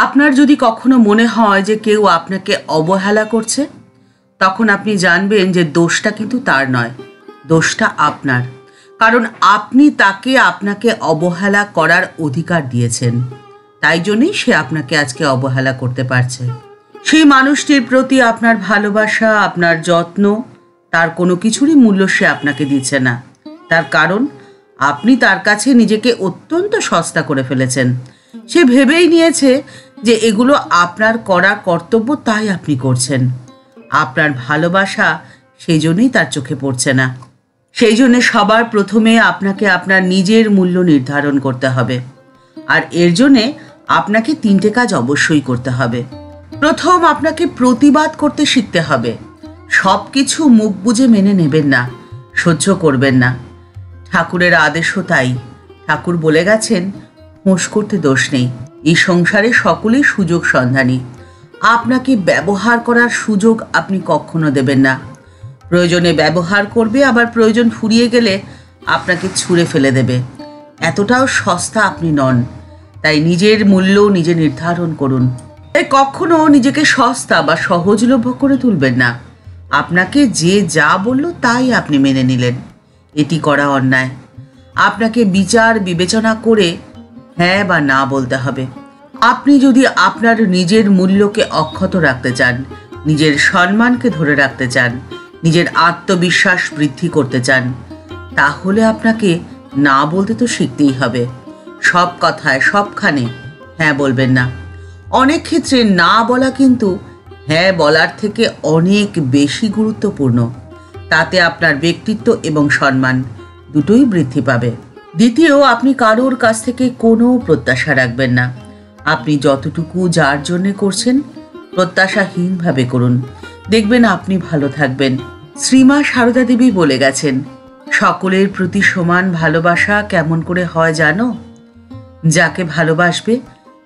আপনার যদি কখনো মনে হয় যে কেউ আপনাকে অবহেলা করছে, তখন আপনি জানবেন যে দোষটা কিন্তু তার নয়, দোষটা আপনার। কারণ আপনি তাকে আপনাকে অবহেলা করার অধিকার দিয়েছেন, তাই জন্যই সে আপনাকে আজকে অবহেলা করতে পারছে। সেই মানুষটির প্রতি আপনার ভালোবাসা, আপনার যত্ন, তার কোনো কিছুরই মূল্য সে আপনাকে দিচ্ছে না। তার কারণ আপনি তার কাছে নিজেকে অত্যন্ত সস্তা করে ফেলেছেন। সে ভেবেই নিয়েছে যে এগুলো আপনার করা কর্তব্য, তাই আপনি করছেন। আপনার ভালোবাসা সেই জন্যই তার চোখে পড়ছে না। সেই জন্য সবার প্রথমে আপনাকে আপনার নিজের মূল্য নির্ধারণ করতে হবে। আর এর জন্যে আপনাকে 3টে কাজ অবশ্যই করতে হবে। প্রথম, আপনাকে প্রতিবাদ করতে শিখতে হবে। সব কিছু মুখ বুজে মেনে নেবেন না, সহ্য করবেন না। ঠাকুরের আদেশও তাই। ঠাকুর বলে গেছেন, হোঁশ করতে দোষ নেই। এই সংসারে সকলেই সুযোগ সন্ধানী। আপনাকে ব্যবহার করার সুযোগ আপনি কখনো দেবেন না। প্রয়োজনে ব্যবহার করবে, আবার প্রয়োজন ফুরিয়ে গেলে আপনাকে ছুঁড়ে ফেলে দেবে। এতটাও সস্তা আপনি নন। তাই নিজের মূল্য নিজে নির্ধারণ করুন। তাই কখনো নিজেকে সস্তা বা সহজলভ্য করে তুলবেন না। আপনাকে যে যা বলল তাই আপনি মেনে নিলেন, এটি করা অন্যায়। আপনাকে বিচার বিবেচনা করে হ্যাঁ বা না বলতে হবে। আপনি যদি আপনার নিজের মূল্যকে অক্ষত রাখতে চান, নিজের সম্মানকে ধরে রাখতে চান, নিজের আত্মবিশ্বাস বৃদ্ধি করতে চান, তাহলে আপনাকে না বলতে তো শিখতেই হবে। সব কথায় সবখানে হ্যাঁ বলবেন না। অনেক ক্ষেত্রে না বলা কিন্তু হ্যাঁ বলার থেকে অনেক বেশি গুরুত্বপূর্ণ। তাতে আপনার ব্যক্তিত্ব এবং সম্মান দুটোই বৃদ্ধি পাবে। দ্বিতীয়, আপনি কারোর কাছ থেকে কোনো প্রত্যাশা রাখবেন না। আপনি যতটুকু যার জন্যে করছেন প্রত্যাশাহীনভাবে করুন, দেখবেন আপনি ভালো থাকবেন। শ্রীমা সারদা দেবী বলে গেছেন, সকলের প্রতি সমান ভালোবাসা কেমন করে হয় জানো? যাকে ভালোবাসবে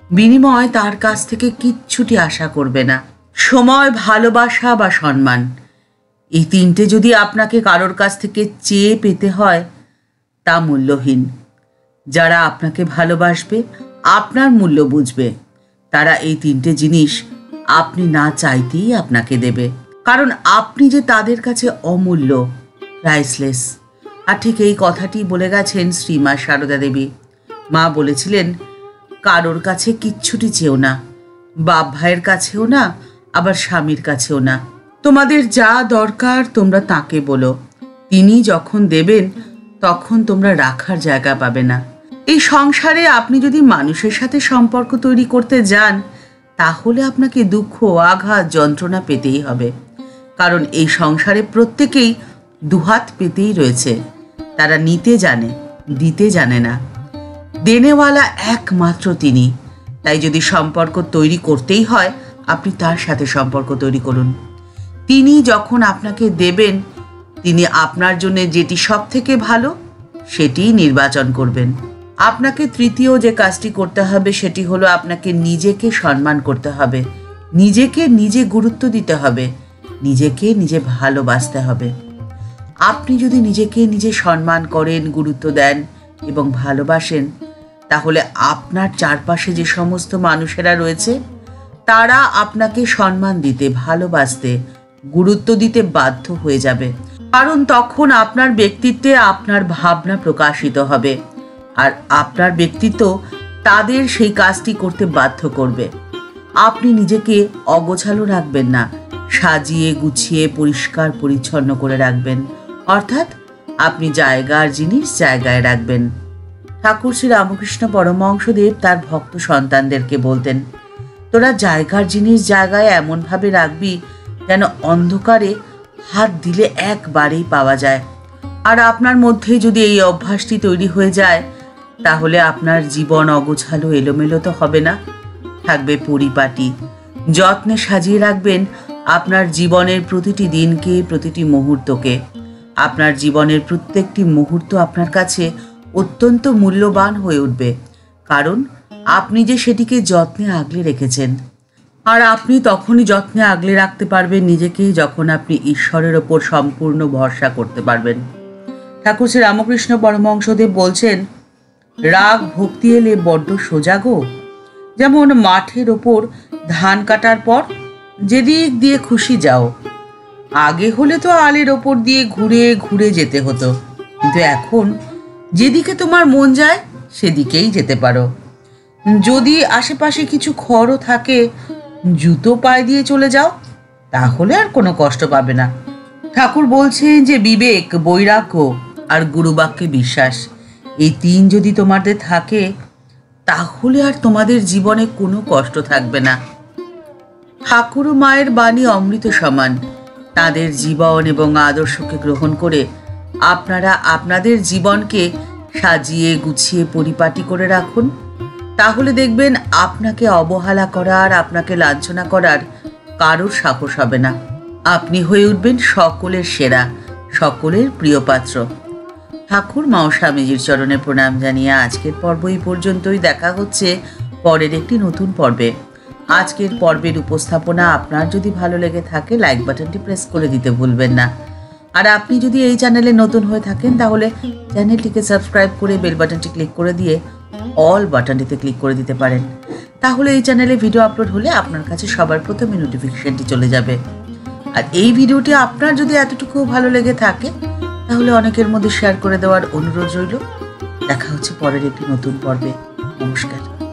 বিনিময় তার কাছ থেকে কিচ্ছুটি আশা করবে না। সময়, ভালোবাসা বা সম্মান, এই 3টে যদি আপনাকে কারোর কাছ থেকে চেয়ে পেতে হয় তা মূল্যহীন। যারা আপনাকে ভালোবাসবে, আপনার মূল্য বুঝবে, তারা এই 3টে জিনিস আপনি না চাইতেই আপনাকে দেবে। কারণ আপনি যে তাদের কাছে অমূল্য, প্রাইসলেস। আর ঠিক এই কথাটি বলে গেছেন শ্রীমা সারদা দেবী। মা বলেছিলেন, কারোর কাছে কিচ্ছুটি চেও না, বাপ ভাইয়ের কাছেও না, আবার স্বামীর কাছেও না। তোমাদের যা দরকার তোমরা তাকে বলো, তিনি যখন দেবেন তখন তোমরা রাখার জায়গা পাবে না। এই সংসারে আপনি যদি মানুষের সাথে সম্পর্ক তৈরি করতে যান, তাহলে আপনাকে দুঃখ, আঘাত, যন্ত্রণা পেতেই হবে। কারণ এই সংসারে প্রত্যেকেই দুহাত পেতেই রয়েছে। তারা নিতে জানে, দিতে জানে না। দেনেওয়ালা একমাত্র তিনি। তাই যদি সম্পর্ক তৈরি করতেই হয়, আপনি তার সাথে সম্পর্ক তৈরি করুন। তিনি যখন আপনাকে দেবেন, তিনি আপনার জন্য যেটি সব থেকে ভালো সেটিই নির্বাচন করবেন। আপনাকে তৃতীয় যে কাজটি করতে হবে সেটি হলো আপনাকে নিজেকে সম্মান করতে হবে, নিজেকে নিজে গুরুত্ব দিতে হবে, নিজেকে নিজে ভালোবাসতে হবে। আপনি যদি নিজেকে নিজে সম্মান করেন, গুরুত্ব দেন এবং ভালোবাসেন, তাহলে আপনার চারপাশে যে সমস্ত মানুষেরা রয়েছে তারা আপনাকে সম্মান দিতে, ভালোবাসতে, গুরুত্ব দিতে বাধ্য হয়ে যাবে। কারণ তখন আপনার ব্যক্তিত্বে আপনার ভাবনা প্রকাশিত হবে, আর আপনার ব্যক্তিত্ব তাদের সেই কাজটি করতে বাধ্য করবে। আপনি নিজেকে অগোছালো রাখবেন না, সাজিয়ে গুছিয়ে পরিষ্কার পরিচ্ছন্ন করে রাখবেন। অর্থাৎ আপনি জায়গার জিনিস জায়গায় রাখবেন। ঠাকুর শ্রী রামকৃষ্ণ পরমহংসদেব তার ভক্ত সন্তানদেরকে বলতেন, তোরা জায়গার জিনিস জায়গায় এমনভাবে রাখবি যেন অন্ধকারে হাত দিলে একবারেই পাওয়া যায়। আর আপনার মধ্যে যদি এই অভ্যাসটি তৈরি হয়ে যায়, তাহলে আপনার জীবন অগোছালো এলোমেলো তো হবে না, থাকবে পরিপাটি। যত্নে সাজিয়ে রাখবেন আপনার জীবনের প্রতিটি দিনকে, প্রতিটি মুহূর্তকে। আপনার জীবনের প্রত্যেকটি মুহূর্ত আপনার কাছে অত্যন্ত মূল্যবান হয়ে উঠবে, কারণ আপনি যে সেটিকে যত্নে আগলে রেখেছেন। আর আপনি তখনই যত্নে আগলে রাখতে পারবেন নিজেকে যখন আপনি ঈশ্বরের ওপর সম্পূর্ণ ভরসা করতে পারবেন। ঠাকুর শ্রী রামকৃষ্ণ পরমহংসদেব বলছেন, রাগ ভক্তি এলে বড্ড সোজা গো, যেমন মাঠের ওপর ধান কাটার পর যেদিক দিয়ে খুশি যাও। আগে হলে তো আলের ওপর দিয়ে ঘুরে ঘুরে যেতে হতো, কিন্তু এখন যেদিকে তোমার মন যায় সেদিকেই যেতে পারো। যদি আশেপাশে কিছু খড়ও থাকে, জুতো পায়ে দিয়ে চলে যাও, তাহলে আর কোনো কষ্ট পাবে না। ঠাকুর বলছেন যে বিবেক, বৈরাগ্য আর গুরুবাক্যে বিশ্বাস, এই তিন যদি তোমাদের থাকে তাহলে আর তোমাদের জীবনে কোনো কষ্ট থাকবে না। ঠাকুর ও মায়ের বাণী অমৃত সমান। তাদের জীবন এবং আদর্শকে গ্রহণ করে আপনারা আপনাদের জীবনকে সাজিয়ে গুছিয়ে পরিপাটি করে রাখুন। তাহলে দেখবেন আপনাকে অবহেলা করার, আপনাকে লাঞ্ছনা করার কারোর সাহস হবে না। আপনি হয়ে উঠবেন সকলের সেরা, সকলের প্রিয় পাত্র। ঠাকুর মা ও স্বামীজির চরণে প্রণাম জানিয়ে আজকের পর্ব এই পর্যন্তই। দেখা হচ্ছে পরের একটি নতুন পর্বে। আজকের পর্বের উপস্থাপনা আপনার যদি ভালো লেগে থাকে লাইক বাটনটি প্রেস করে দিতে ভুলবেন না। আর আপনি যদি এই চ্যানেলে নতুন হয়ে থাকেন তাহলে চ্যানেলটিকে সাবস্ক্রাইব করে বেল বাটনটি ক্লিক করে দিয়ে অল বাটনটিতে ক্লিক করে দিতে পারেন। তাহলে এই চ্যানেলে ভিডিও আপলোড হলে আপনার কাছে সবার প্রথমে নোটিফিকেশনটি চলে যাবে। আর এই ভিডিওটি আপনার যদি এতটুকু ভালো লেগে থাকে তাহলে অনেকের মধ্যে শেয়ার করে দেওয়ার অনুরোধ রইল। দেখা হচ্ছে পরের একটি নতুন পর্বে। নমস্কার।